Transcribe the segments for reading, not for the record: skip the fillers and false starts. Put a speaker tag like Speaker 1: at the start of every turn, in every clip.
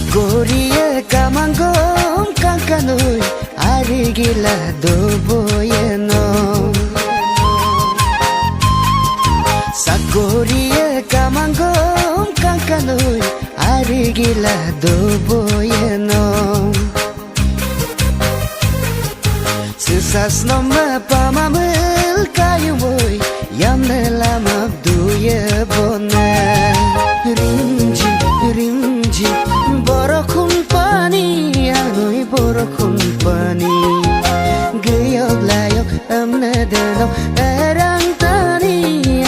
Speaker 1: Sakoria kamangom kankanoi arigila doboyeno Sakoria kamangom kankanoi arigila doboyeno Susas nama pamamel kayumoi yamne lama duye bona Rimji rimji borokun pani anoi borokun pani geyok layok amne deno erang tani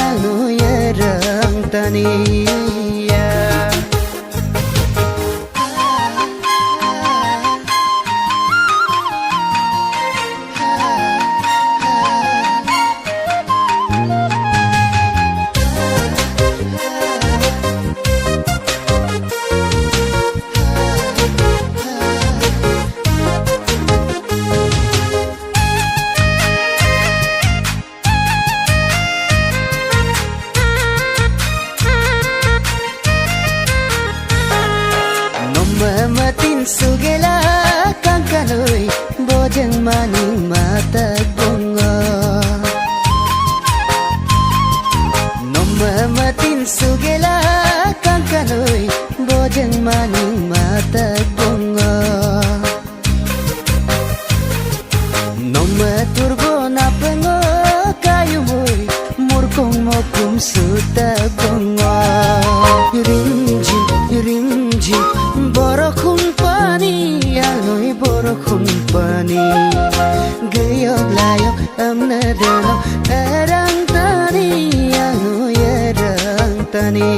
Speaker 1: anoi erang tani Matin sugela kankanoi bojeng maning mata bunga Nomma matin sugela kankanoi bojeng maning mata bunga Nomma turbo napengo kayumoi murkong mokum suta bunga Rimji rimji borokun pani anoi borokun pani geyok layok amne deno erang tani anoi erang tani